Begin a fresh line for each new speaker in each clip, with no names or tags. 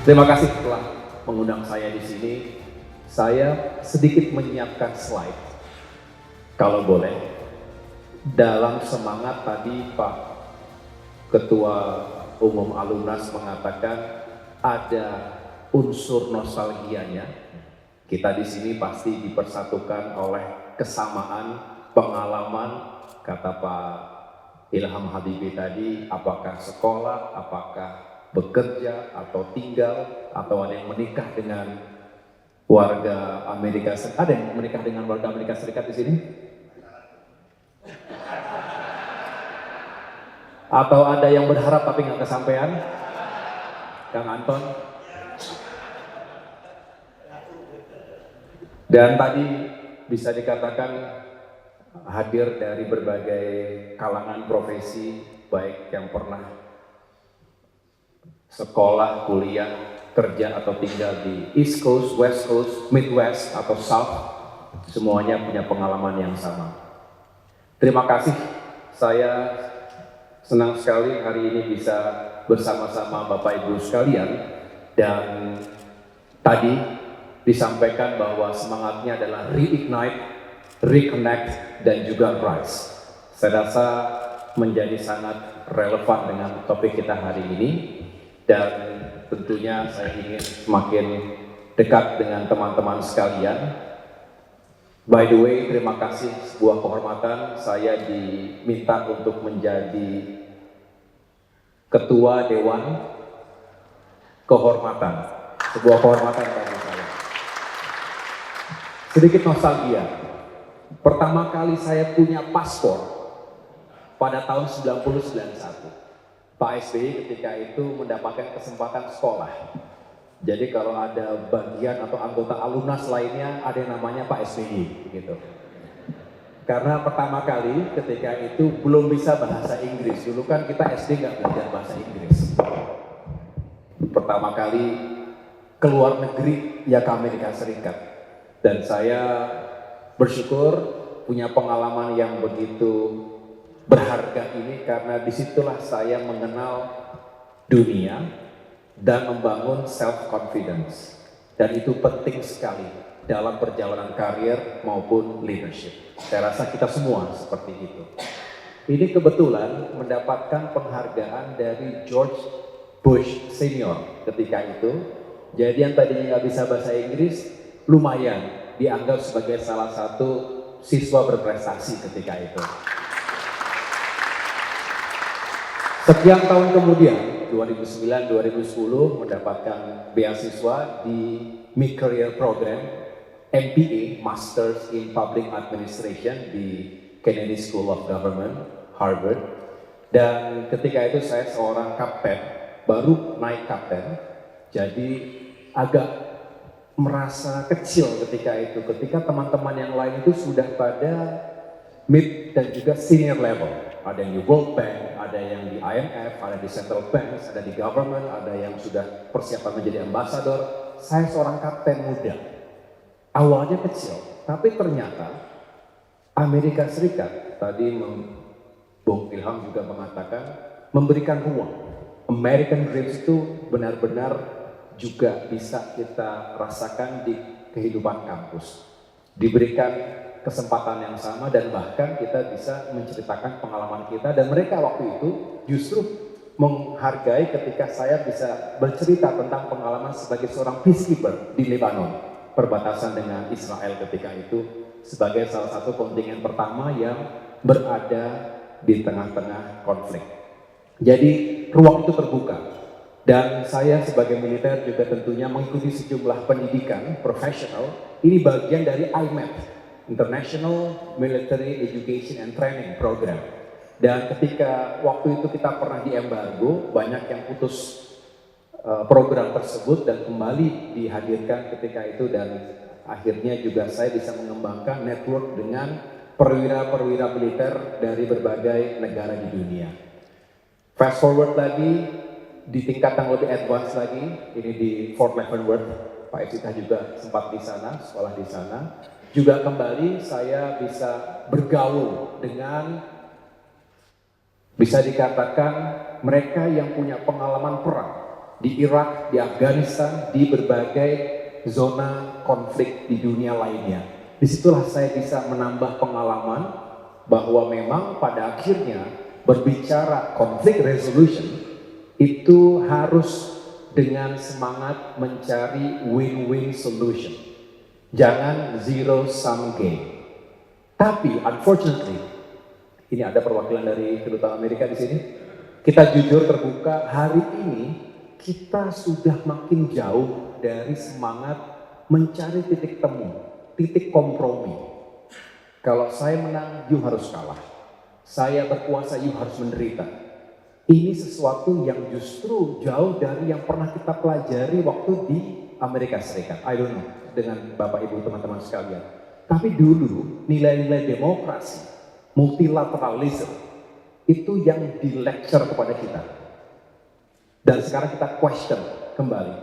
Terima kasih telah mengundang saya di sini. Saya sedikit menyiapkan slide, kalau boleh. Dalam semangat tadi Pak Ketua Umum Alumnas mengatakan ada unsur nostalgianya. Kita di sini pasti dipersatukan oleh kesamaan pengalaman, kata Pak Ilham Habibie tadi, apakah sekolah, apakah bekerja, atau tinggal, atau ada yang menikah dengan warga Amerika Serikat. Ada yang menikah dengan warga Amerika Serikat di sini? Atau ada yang berharap tapi nggak kesampaian? Kang Anton? Dan tadi bisa dikatakan hadir dari berbagai kalangan profesi, baik yang pernah sekolah, kuliah, kerja atau tinggal di East Coast, West Coast, Midwest atau South, semuanya punya pengalaman yang sama. Terima kasih, saya senang sekali hari ini bisa bersama-sama Bapak Ibu sekalian, dan tadi disampaikan bahwa semangatnya adalah reignite, reconnect, dan juga rise. Saya rasa menjadi sangat relevan dengan topik kita hari ini. Dan tentunya saya ingin semakin dekat dengan teman-teman sekalian. By the way, terima kasih, sebuah kehormatan saya diminta untuk menjadi Ketua Dewan Kehormatan. Sebuah kehormatan bagi saya. Sedikit nostalgia. Pertama kali saya punya paspor pada tahun 1991. Pak SBY ketika itu mendapatkan kesempatan sekolah. Jadi kalau ada bagian atau anggota alumnas lainnya, ada yang namanya Pak SBY gitu. Karena pertama kali ketika itu belum bisa bahasa Inggris. Dulu kan kita SD nggak belajar bahasa Inggris. Pertama kali keluar negeri ya ke Amerika Serikat. Dan saya bersyukur punya pengalaman yang begitu berharga ini, karena disitulah saya mengenal dunia dan membangun self-confidence. Dan itu penting sekali dalam perjalanan karir maupun leadership. Saya rasa kita semua seperti itu. Ini kebetulan mendapatkan penghargaan dari George Bush Senior ketika itu. Jadi yang tadinya nggak bisa bahasa Inggris, lumayan dianggap sebagai salah satu siswa berprestasi ketika itu. Sekian tahun kemudian, 2009-2010 mendapatkan beasiswa di Mid-Career Program MBA, Masters in Public Administration di Kennedy School of Government, Harvard. Dan ketika itu saya seorang kapten, baru naik kapten, jadi agak merasa kecil ketika itu, ketika teman-teman yang lain itu sudah pada mid dan juga senior level. Ada yang di World Bank, ada yang di IMF, ada di Central Bank, ada di government, ada yang sudah persiapan menjadi ambassador. Saya seorang kapten muda. Awalnya kecil, tapi ternyata Amerika Serikat, tadi Bung Ilham juga mengatakan, memberikan ruang. American Dreams itu benar-benar juga bisa kita rasakan di kehidupan kampus. Diberikan kesempatan yang sama, dan bahkan kita bisa menceritakan pengalaman kita, dan mereka waktu itu justru menghargai ketika saya bisa bercerita tentang pengalaman sebagai seorang peacekeeper di Lebanon, perbatasan dengan Israel ketika itu, sebagai salah satu kontingen pertama yang berada di tengah-tengah konflik. Jadi ruang itu terbuka, dan saya sebagai militer juga tentunya mengikuti sejumlah pendidikan profesional. Ini bagian dari IMET, International Military Education and Training Program. Dan ketika waktu itu kita pernah di embargo, banyak yang putus program tersebut dan kembali dihadirkan ketika itu, dan akhirnya juga saya bisa mengembangkan network dengan perwira-perwira militer dari berbagai negara di dunia. Fast forward lagi, di tingkat yang lebih advance lagi, ini di Fort Leavenworth, Pak Evita juga sempat di sana, sekolah di sana. Juga kembali saya bisa bergaul dengan, bisa dikatakan mereka yang punya pengalaman perang, di Irak, di Afghanistan, di berbagai zona konflik di dunia lainnya. Disitulah saya bisa menambah pengalaman bahwa memang pada akhirnya berbicara conflict resolution itu harus dengan semangat mencari win-win solution. Jangan zero sum game. Tapi unfortunately, ini ada perwakilan dari Kedutaan Amerika di sini. Kita jujur terbuka, hari ini kita sudah makin jauh dari semangat mencari titik temu, titik kompromi. Kalau saya menang, you harus kalah. Saya berkuasa, you harus menderita. Ini sesuatu yang justru jauh dari yang pernah kita pelajari waktu di Amerika Serikat. I don't know, dengan Bapak Ibu teman-teman sekalian. Tapi dulu nilai-nilai demokrasi, multilateralism, itu yang di lecture kepada kita. Dan sekarang kita question kembali.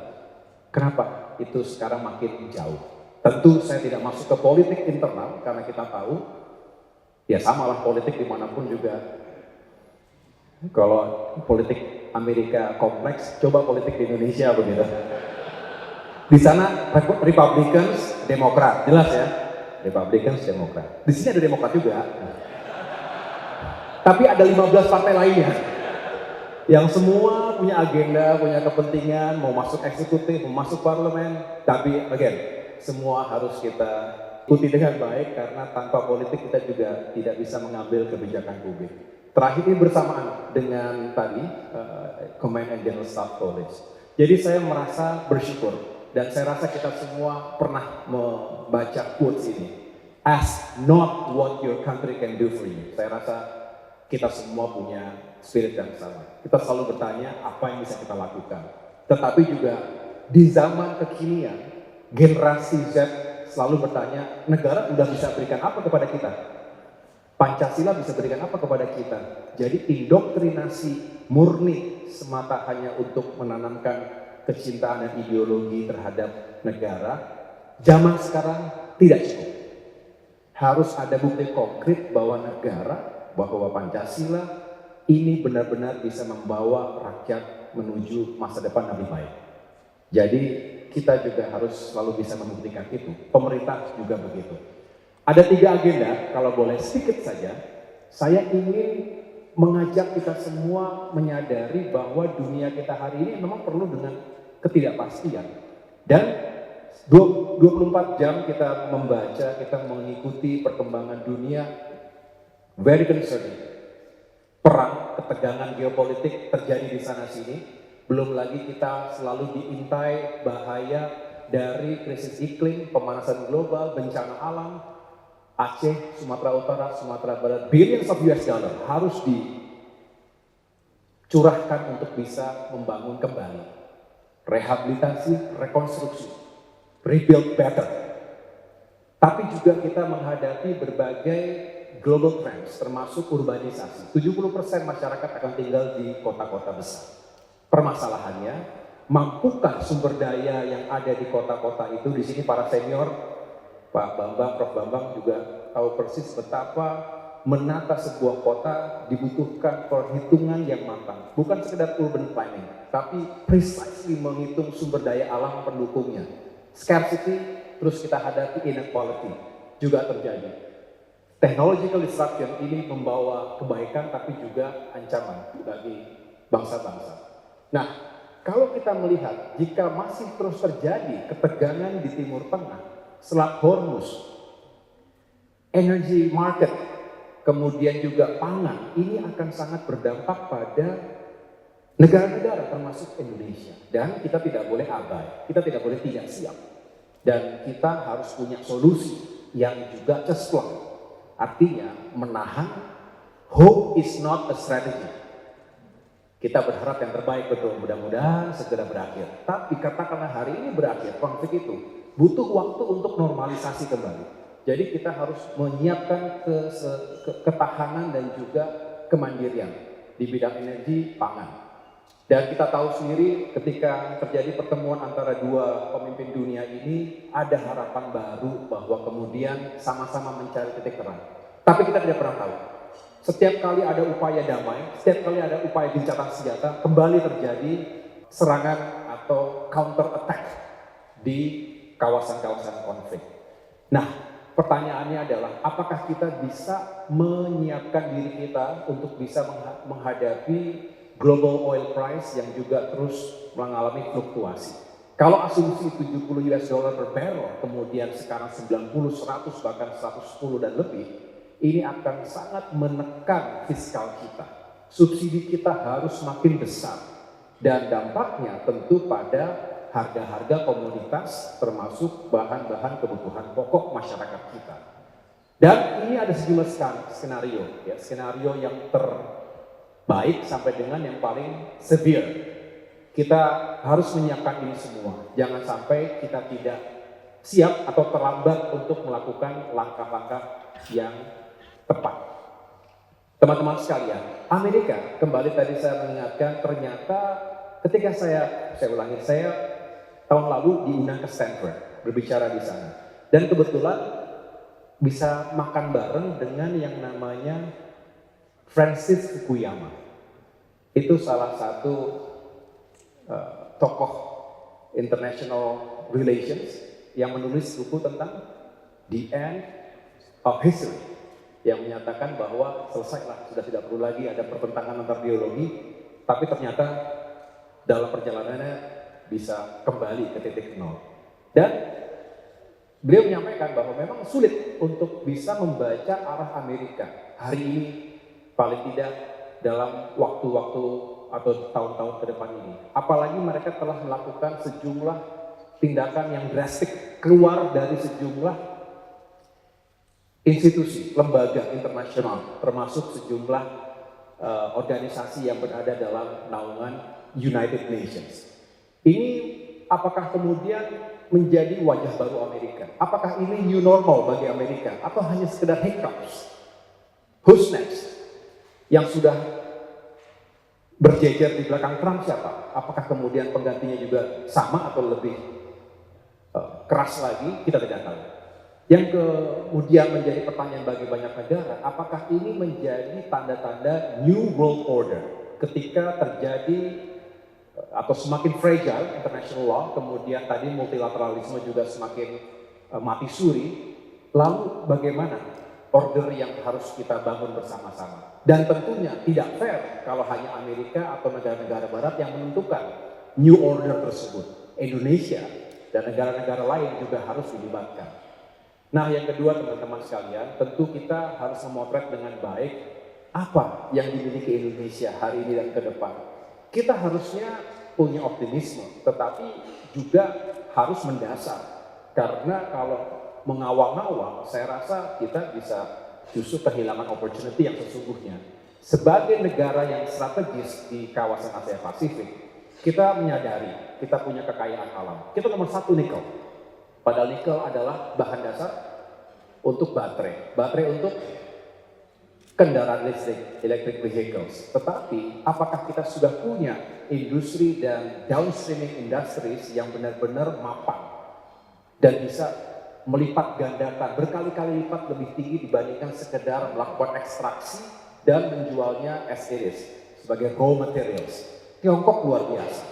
Kenapa itu sekarang makin jauh? Tentu saya tidak masuk ke politik internal karena kita tahu, ya samalah politik dimanapun juga. Kalau politik Amerika kompleks, coba politik di Indonesia begitu. Di sana Republicans, Demokrat, jelas ya. Republicans, Demokrat. Di sini ada Demokrat juga. Tapi ada 15 partai lainnya yang semua punya agenda, punya kepentingan, mau masuk eksekutif, mau masuk parlemen. Tapi again, semua harus kita ikuti dengan baik karena tanpa politik kita juga tidak bisa mengambil kebijakan publik. Terakhir ini bersamaan dengan tadi Command and General Staff College. Jadi saya merasa bersyukur dan saya rasa kita semua pernah membaca quotes ini. Ask not what your country can do for you. Saya rasa kita semua punya spirit yang sama. Kita selalu bertanya apa yang bisa kita lakukan. Tetapi juga di zaman kekinian, generasi Z selalu bertanya, negara sudah bisa berikan apa kepada kita? Pancasila bisa berikan apa kepada kita? Jadi indoktrinasi murni semata hanya untuk menanamkan kecintaan dan ideologi terhadap negara, zaman sekarang tidak cukup. Harus ada bukti konkret bahwa negara, bahwa Pancasila ini benar-benar bisa membawa rakyat menuju masa depan yang lebih baik. Jadi kita juga harus selalu bisa membuktikan itu. Pemerintah juga begitu. Ada 3 agenda, kalau boleh sedikit saja, saya ingin mengajak kita semua menyadari bahwa dunia kita hari ini memang perlu dengan ketidakpastian. Dan 24 jam kita membaca, kita mengikuti perkembangan dunia, very concerning. Perang, ketegangan geopolitik terjadi di sana-sini. Belum lagi kita selalu diintai bahaya dari krisis iklim, pemanasan global, bencana alam. Aceh, Sumatera Utara, Sumatera Barat, billions of US dollar harus dicurahkan untuk bisa membangun kembali. Rehabilitasi, rekonstruksi, rebuild better. Tapi juga kita menghadapi berbagai global trends, termasuk urbanisasi. 70% masyarakat akan tinggal di kota-kota besar. Permasalahannya, mampukah sumber daya yang ada di kota-kota itu? Di sini para senior, Pak Bambang, Prof. Bambang juga tahu persis betapa menata sebuah kota dibutuhkan perhitungan yang matang. Bukan sekedar urban planning, tapi precisely menghitung sumber daya alam pendukungnya. Scarcity, terus kita hadapi inequality juga terjadi. Technological disruption ini membawa kebaikan tapi juga ancaman bagi bangsa-bangsa. Nah, kalau kita melihat jika masih terus terjadi ketegangan di Timur Tengah, Selat Hormuz, energy market, kemudian juga pangan, ini akan sangat berdampak pada negara-negara termasuk Indonesia. Dan kita tidak boleh abai, kita tidak boleh tidak siap. Dan kita harus punya solusi yang juga cesplong. Artinya menahan, hope is not a strategy. Kita berharap yang terbaik betul, mudah-mudahan segera berakhir. Tapi katakanlah hari ini berakhir konflik itu, butuh waktu untuk normalisasi kembali. Jadi kita harus menyiapkan ketahanan dan juga kemandirian di bidang energi, pangan. Dan kita tahu sendiri ketika terjadi pertemuan antara 2 pemimpin dunia ini, ada harapan baru bahwa kemudian sama-sama mencari titik terang. Tapi kita tidak pernah tahu. Setiap kali ada upaya damai, setiap kali ada upaya gencatan senjata, kembali terjadi serangan atau counter attack di kawasan-kawasan konflik. Nah, pertanyaannya adalah apakah kita bisa menyiapkan diri kita untuk bisa menghadapi global oil price yang juga terus mengalami fluktuasi. Kalau asumsi 70 US dollar per barrel, kemudian sekarang 90, 100, bahkan 110 dan lebih, ini akan sangat menekan fiskal kita. Subsidi kita harus makin besar dan dampaknya tentu pada harga-harga komoditas termasuk bahan-bahan kebutuhan pokok masyarakat kita. Dan ini ada sejumlah skenario, ya, skenario yang terbaik sampai dengan yang paling severe. Kita harus menyiapkan ini semua. Jangan sampai kita tidak siap atau terlambat untuk melakukan langkah-langkah yang tepat. Teman-teman sekalian, Amerika, kembali tadi saya mengingatkan, ternyata ketika saya ulangi, saya tahun lalu diundang ke Stanford, berbicara di sana. Dan kebetulan bisa makan bareng dengan yang namanya Francis Fukuyama. Itu salah satu tokoh international relations yang menulis buku tentang The End of History yang menyatakan bahwa selesailah, sudah tidak perlu lagi ada pertentangan antar biologi, tapi ternyata dalam perjalanannya bisa kembali ke titik nol. Dan beliau menyampaikan bahwa memang sulit untuk bisa membaca arah Amerika hari ini, paling tidak dalam waktu-waktu atau tahun-tahun ke depan ini. Apalagi mereka telah melakukan sejumlah tindakan yang drastik keluar dari sejumlah institusi, lembaga internasional, termasuk sejumlah organisasi yang berada dalam naungan United Nations. Ini apakah kemudian menjadi wajah baru Amerika? Apakah ini new normal bagi Amerika? Atau hanya sekedar hiccups? Who's next? Yang sudah berjejer di belakang Trump siapa? Apakah kemudian penggantinya juga sama atau lebih keras lagi? Kita tidak tahu. Yang kemudian menjadi pertanyaan bagi banyak negara, apakah ini menjadi tanda-tanda New World Order ketika terjadi atau semakin fragile international law, kemudian tadi multilateralisme juga semakin mati suri, lalu bagaimana order yang harus kita bangun bersama-sama? Dan tentunya tidak fair kalau hanya Amerika atau negara-negara barat yang menentukan new order tersebut. Indonesia dan negara-negara lain juga harus dilibatkan. Nah, yang kedua teman-teman sekalian, tentu kita harus memotret dengan baik apa yang dimiliki Indonesia hari ini dan ke depan. Kita harusnya punya optimisme, tetapi juga harus mendasar. Karena kalau mengawang-awang, saya rasa kita bisa justru kehilangan opportunity yang sesungguhnya. Sebagai negara yang strategis di kawasan Asia Pasifik, kita menyadari kita punya kekayaan alam. Kita nomor satu nikel. Padahal nikel adalah bahan dasar untuk baterai. Baterai untuk kendaraan listrik, electric vehicles. Tetapi apakah kita sudah punya industri dan downstreaming industries yang benar-benar mapan dan bisa melipat gandakan berkali-kali lipat lebih tinggi dibandingkan sekedar melakukan ekstraksi dan menjualnya as it is sebagai raw materials. Tiongkok luar biasa.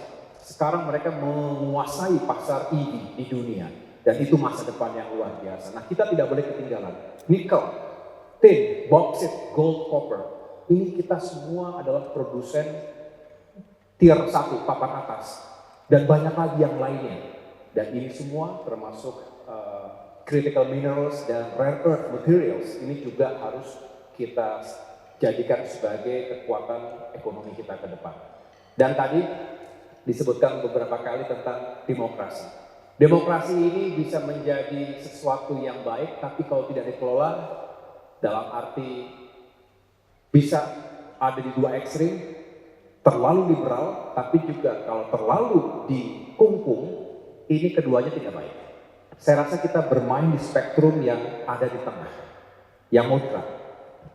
Sekarang mereka menguasai pasar EV di dunia dan itu masa depan yang luar biasa. Nah, kita tidak boleh ketinggalan. Nikel, tin, bauxite, gold, copper. Ini kita semua adalah produsen tier 1 papan atas dan banyak lagi yang lainnya. Dan ini semua termasuk critical minerals dan rare earth materials ini juga harus kita jadikan sebagai kekuatan ekonomi kita ke depan. Dan tadi disebutkan beberapa kali tentang demokrasi. Demokrasi ini bisa menjadi sesuatu yang baik, tapi kalau tidak dikelola dalam arti bisa ada di dua ekstrim, terlalu liberal, tapi juga kalau terlalu dikungkung, ini keduanya tidak baik. Saya rasa kita bermain di spektrum yang ada di tengah, yang moderat.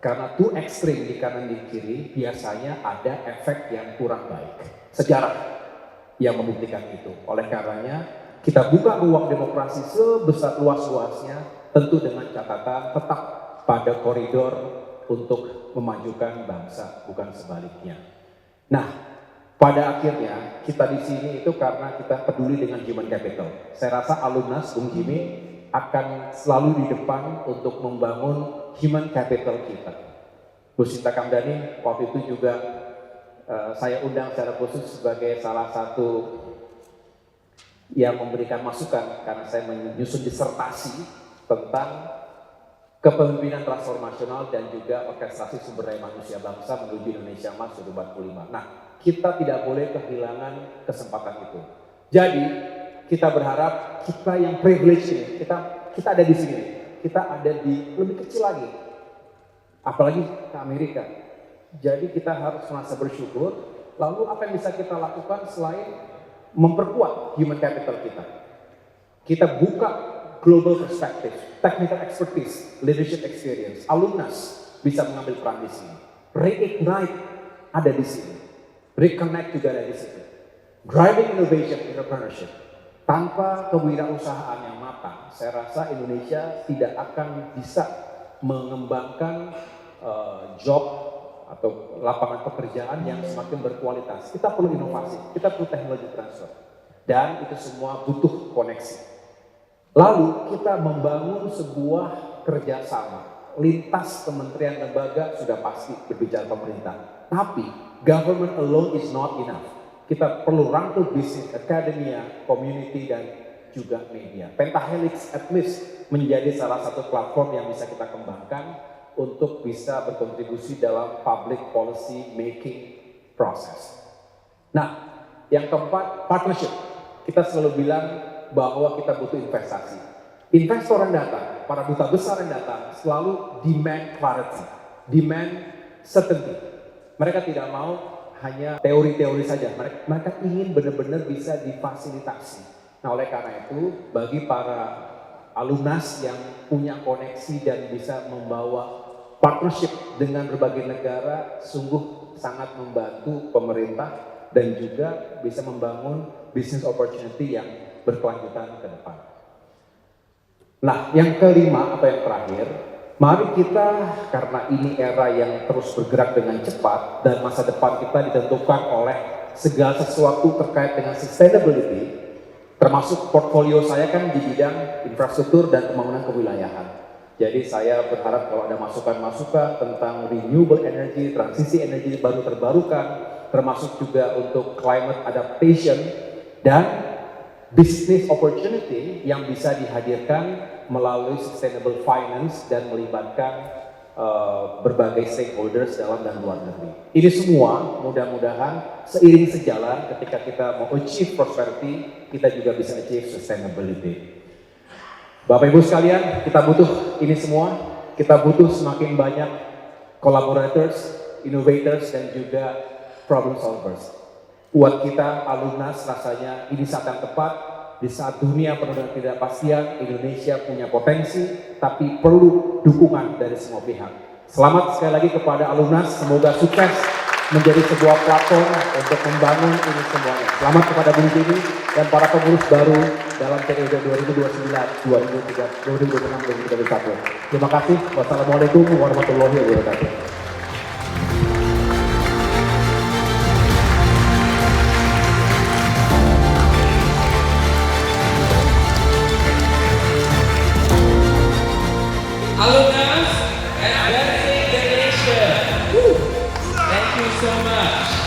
Karena too ekstrim di kanan di kiri biasanya ada efek yang kurang baik. Sejarah yang membuktikan itu. Oleh karenanya kita buka ruang demokrasi sebesar luas-luasnya, tentu dengan catatan tetap pada koridor untuk memajukan bangsa, bukan sebaliknya. Nah, pada akhirnya kita di sini itu karena kita peduli dengan human capital. Saya rasa alumnus Bung Jimmy akan selalu di depan untuk membangun human capital kita. Bu Sinta Kamdani waktu itu juga saya undang secara khusus sebagai salah satu yang memberikan masukan karena saya menyusun disertasi tentang kepemimpinan transformasional dan juga orkestrasi sumber daya manusia bangsa menuju Indonesia Emas 2045. Nah, kita tidak boleh kehilangan kesempatan itu. Jadi, kita berharap kita yang privilege ini, kita ada di sini, kita ada di lebih kecil lagi, apalagi ke Amerika. Jadi kita harus merasa bersyukur. Lalu apa yang bisa kita lakukan selain memperkuat human capital kita? Kita buka global perspective, technical expertise, leadership experience. Alumnus bisa mengambil peran di sini. Reignite ada di sini. Reconnect juga ada di situ. Driving innovation, entrepreneurship. Tanpa kewirausahaan yang matang, saya rasa Indonesia tidak akan bisa mengembangkan job atau lapangan pekerjaan yang semakin berkualitas. Kita perlu inovasi, kita perlu teknologi transfer. Dan itu semua butuh koneksi. Lalu kita membangun sebuah kerjasama. Lintas kementerian lembaga sudah pasti berbicara pemerintah. Tapi government alone is not enough. Kita perlu rangkul bisnis, akademia, community, dan juga media. Pentahelix at least menjadi salah satu platform yang bisa kita kembangkan untuk bisa berkontribusi dalam public policy making process. Nah, yang keempat, partnership. Kita selalu bilang bahwa kita butuh investasi. Investor yang datang, para duta besar yang datang, selalu demand clarity, demand certainty. Mereka tidak mau hanya teori-teori saja, mereka ingin benar-benar bisa difasilitasi. Nah, oleh karena itu, bagi para alumnus yang punya koneksi dan bisa membawa partnership dengan berbagai negara, sungguh sangat membantu pemerintah dan juga bisa membangun business opportunity yang berkelanjutan ke depan. Nah, yang kelima atau yang terakhir, mari kita, karena ini era yang terus bergerak dengan cepat dan masa depan kita ditentukan oleh segala sesuatu terkait dengan sustainability, termasuk portfolio saya kan di bidang infrastruktur dan pembangunan kewilayahan. Jadi saya berharap kalau ada masukan-masukan tentang renewable energy, transisi energi baru terbarukan, termasuk juga untuk climate adaptation dan business opportunity yang bisa dihadirkan melalui sustainable finance dan melibatkan berbagai stakeholders dalam dan luar negeri. Ini semua mudah-mudahan seiring sejalan ketika kita mau achieve prosperity, kita juga bisa achieve sustainability. Bapak Ibu sekalian, kita butuh ini semua, kita butuh semakin banyak collaborators, innovators, dan juga problem solvers. Buat kita alumnus rasanya ini saat yang tepat, di saat dunia penuh dengan ketidakpastian, Indonesia punya potensi, tapi perlu dukungan dari semua pihak. Selamat sekali lagi kepada alumnus, semoga sukses menjadi sebuah platform untuk membangun ini semuanya. Selamat kepada Bung Jimmy dan para pengurus baru dalam periode 2029-2026-2031. Terima kasih. Wassalamualaikum warahmatullahi wabarakatuh.
Alumnus and Advancing the Nation. Thank you so much.